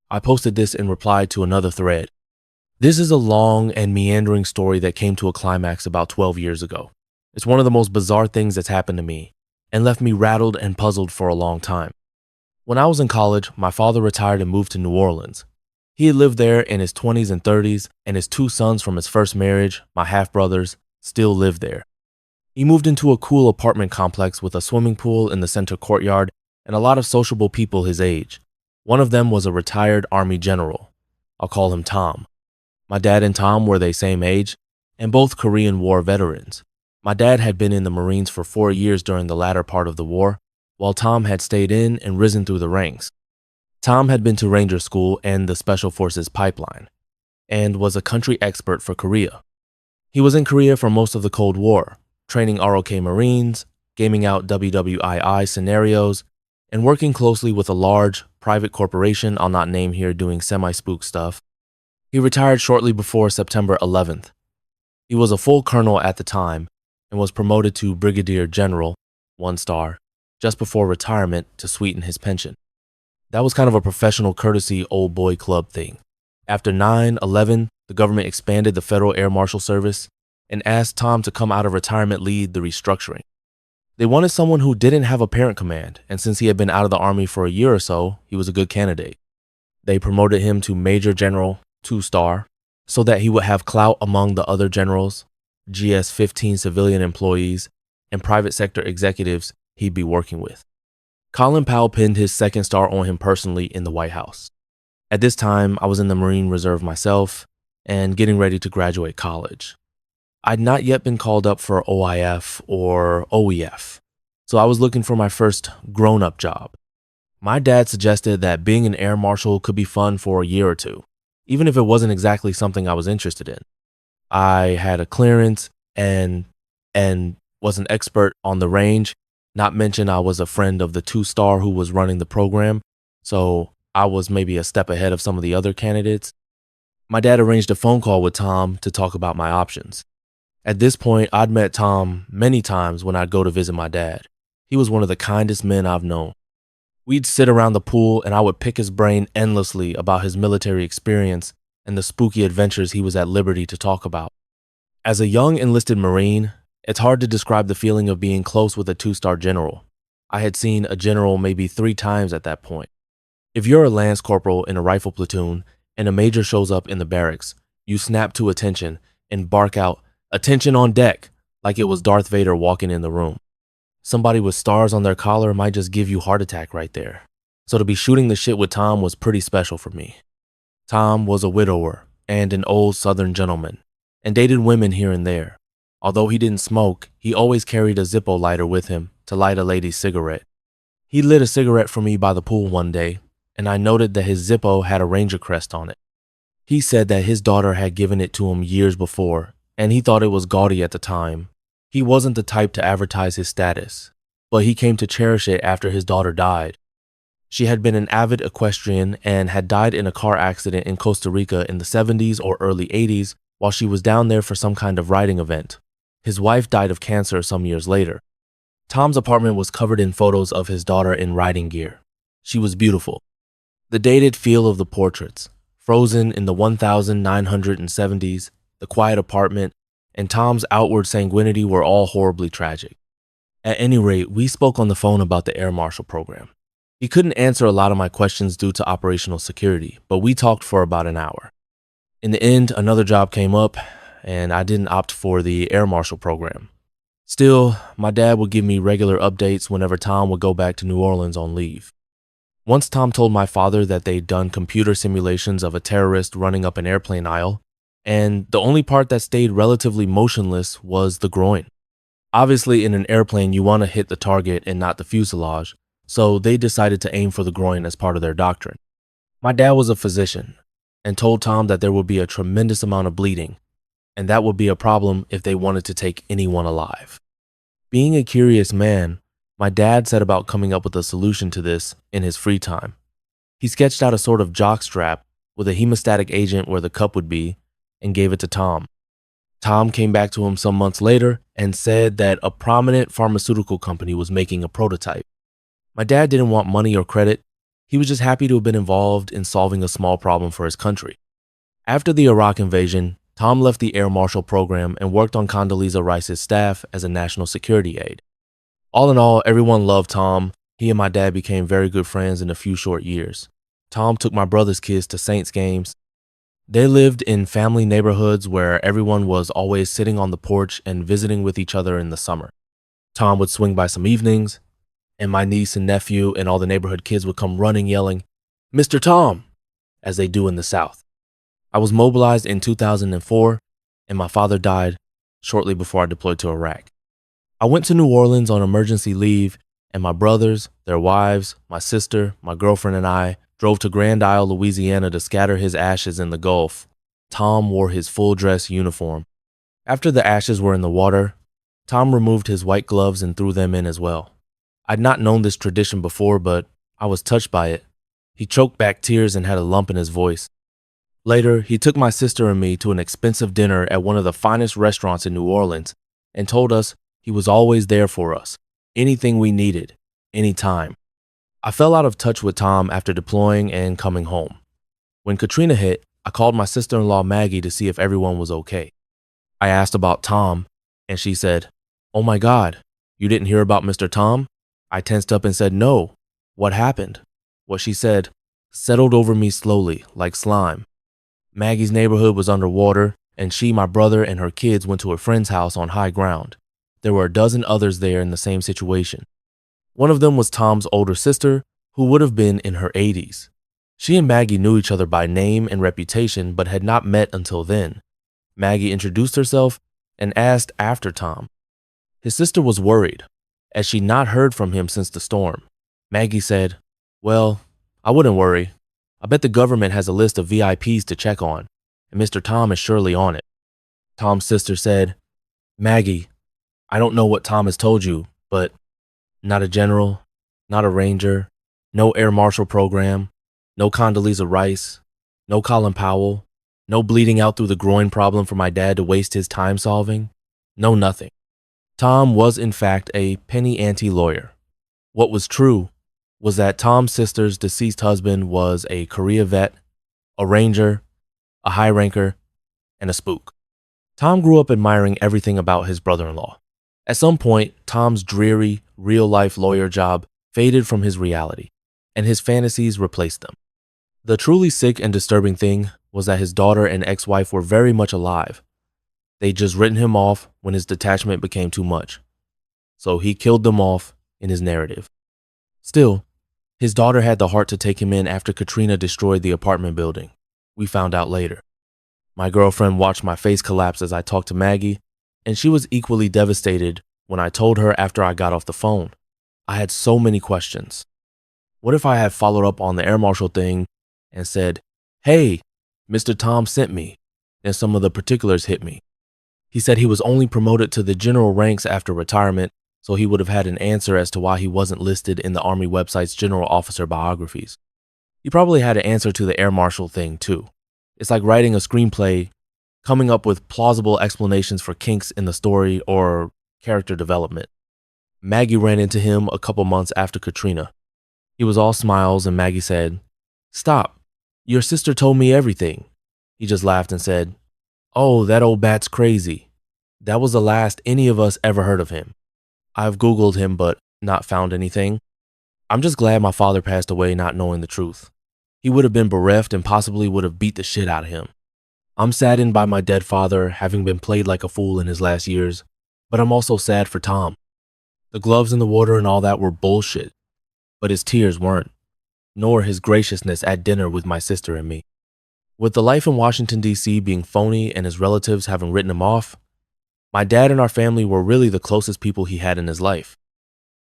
I posted this in reply to another thread. This is a long and meandering story that came to a climax about 12 years ago. It's one of the most bizarre things that's happened to me and left me rattled and puzzled for a long time. When I was in college, my father retired and moved to New Orleans. He had lived there in his 20s and 30s, and his two sons from his first marriage, my half-brothers, still lived there. He moved into a cool apartment complex with a swimming pool in the center courtyard and a lot of sociable people his age. One of them was a retired Army general. I'll call him Tom. My dad and Tom were the same age, and both Korean War veterans. My dad had been in the Marines for 4 years during the latter part of the war, while Tom had stayed in and risen through the ranks. Tom had been to Ranger School and the Special Forces pipeline, and was a country expert for Korea. He was in Korea for most of the Cold War, training ROK Marines, gaming out WWII scenarios, and working closely with a large, private corporation I'll not name here doing semi-spook stuff. He retired shortly before September 11th. He was a full colonel at the time and was promoted to brigadier general, 1 star, just before retirement to sweeten his pension. That was kind of a professional courtesy old boy club thing. After 9/11, the government expanded the Federal Air Marshal Service and asked Tom to come out of retirement lead the restructuring. They wanted someone who didn't have a parent command, and since he had been out of the Army for a year or so, he was a good candidate. They promoted him to Major General, 2 star, so that he would have clout among the other generals, GS-15 civilian employees, and private sector executives he'd be working with. Colin Powell pinned his 2nd star on him personally in the White House. At this time, I was in the Marine Reserve myself and getting ready to graduate college. I'd not yet been called up for OIF or OEF, so I was looking for my first grown-up job. My dad suggested that being an air marshal could be fun for a year or two, even if it wasn't exactly something I was interested in. I had a clearance and was an expert on the range, not mention I was a friend of the 2 star who was running the program, so I was maybe a step ahead of some of the other candidates. My dad arranged a phone call with Tom to talk about my options. At this point, I'd met Tom many times when I'd go to visit my dad. He was one of the kindest men I've known. We'd sit around the pool and I would pick his brain endlessly about his military experience and the spooky adventures he was at liberty to talk about. As a young enlisted Marine, it's hard to describe the feeling of being close with a 2-star general. I had seen a general maybe 3 times at that point. If you're a lance corporal in a rifle platoon and a major shows up in the barracks, you snap to attention and bark out, "Attention on deck," like it was Darth Vader walking in the room. Somebody with stars on their collar might just give you a heart attack right there. So to be shooting the shit with Tom was pretty special for me. Tom was a widower and an old Southern gentleman, and dated women here and there. Although he didn't smoke, he always carried a Zippo lighter with him to light a lady's cigarette. He lit a cigarette for me by the pool one day, and I noted that his Zippo had a Ranger crest on it. He said that his daughter had given it to him years before, and he thought it was gaudy at the time. He wasn't the type to advertise his status, but he came to cherish it after his daughter died. She had been an avid equestrian and had died in a car accident in Costa Rica in the 70s or early 80s while she was down there for some kind of riding event. His wife died of cancer some years later. Tom's apartment was covered in photos of his daughter in riding gear. She was beautiful. The dated feel of the portraits, frozen in the 1970s, the quiet apartment, and Tom's outward sanguinity were all horribly tragic. At any rate, we spoke on the phone about the Air Marshal program. He couldn't answer a lot of my questions due to operational security, but we talked for about an hour. In the end, another job came up, and I didn't opt for the Air Marshal program. Still, my dad would give me regular updates whenever Tom would go back to New Orleans on leave. Once Tom told my father that they'd done computer simulations of a terrorist running up an airplane aisle, and the only part that stayed relatively motionless was the groin. Obviously, in an airplane, you want to hit the target and not the fuselage, so they decided to aim for the groin as part of their doctrine. My dad was a physician and told Tom that there would be a tremendous amount of bleeding, and that would be a problem if they wanted to take anyone alive. Being a curious man, my dad set about coming up with a solution to this in his free time. He sketched out a sort of jock strap with a hemostatic agent where the cup would be and gave it to Tom. Tom came back to him some months later and said that a prominent pharmaceutical company was making a prototype. My dad didn't want money or credit. He was just happy to have been involved in solving a small problem for his country. After the Iraq invasion, Tom left the Air Marshal program and worked on Condoleezza Rice's staff as a national security aide. All in all, everyone loved Tom. He and my dad became very good friends in a few short years. Tom took my brother's kids to Saints games. They lived in family neighborhoods where everyone was always sitting on the porch and visiting with each other in the summer. Tom would swing by some evenings, and my niece and nephew and all the neighborhood kids would come running yelling, "Mr. Tom," as they do in the South. I was mobilized in 2004, and my father died shortly before I deployed to Iraq. I went to New Orleans on emergency leave, and my brothers, their wives, my sister, my girlfriend, and I drove to Grand Isle, Louisiana to scatter his ashes in the Gulf. Tom wore his full dress uniform. After the ashes were in the water, Tom removed his white gloves and threw them in as well. I'd not known this tradition before, but I was touched by it. He choked back tears and had a lump in his voice. Later, he took my sister and me to an expensive dinner at one of the finest restaurants in New Orleans and told us he was always there for us, anything we needed, anytime. I fell out of touch with Tom after deploying and coming home. When Katrina hit, I called my sister-in-law Maggie to see if everyone was okay. I asked about Tom, and she said, "Oh my God, you didn't hear about Mr. Tom?" I tensed up and said, "No. What happened?" What she said settled over me slowly, like slime. Maggie's neighborhood was underwater, and she, my brother, and her kids went to a friend's house on high ground. There were a dozen others there in the same situation. One of them was Tom's older sister, who would have been in her 80s. She and Maggie knew each other by name and reputation, but had not met until then. Maggie introduced herself and asked after Tom. His sister was worried, as she'd not heard from him since the storm. Maggie said, "Well, I wouldn't worry. I bet the government has a list of VIPs to check on, and Mr. Tom is surely on it." Tom's sister said, "Maggie, I don't know what Tom has told you, but not a general, not a ranger, no Air Marshal program, no Condoleezza Rice, no Colin Powell, no bleeding out through the groin problem for my dad to waste his time solving, no nothing. Tom was in fact a penny ante lawyer. What was true was that Tom's sister's deceased husband was a Korea vet, a ranger, a high ranker, and a spook. Tom grew up admiring everything about his brother-in-law. At some point, Tom's dreary, real-life lawyer job faded from his reality, and his fantasies replaced them. The truly sick and disturbing thing was that his daughter and ex-wife were very much alive. They'd just written him off when his detachment became too much. So he killed them off in his narrative. Still, his daughter had the heart to take him in after Katrina destroyed the apartment building. We found out later. My girlfriend watched my face collapse as I talked to Maggie, and she was equally devastated when I told her after I got off the phone. I had so many questions. What if I had followed up on the Air Marshal thing and said, "Hey, Mr. Tom sent me," and some of the particulars hit me? He said he was only promoted to the general ranks after retirement, so he would have had an answer as to why he wasn't listed in the Army website's general officer biographies. He probably had an answer to the Air Marshal thing too. It's like writing a screenplay, coming up with plausible explanations for kinks in the story or character development. Maggie ran into him a couple months after Katrina. He was all smiles, and Maggie said, "Stop, your sister told me everything." He just laughed and said, "Oh, that old bat's crazy." That was the last any of us ever heard of him. I've Googled him but not found anything. I'm just glad my father passed away not knowing the truth. He would have been bereft and possibly would have beat the shit out of him. I'm saddened by my dead father having been played like a fool in his last years, but I'm also sad for Tom. The gloves in the water and all that were bullshit, but his tears weren't, nor his graciousness at dinner with my sister and me. With the life in Washington, D.C. being phony and his relatives having written him off, my dad and our family were really the closest people he had in his life.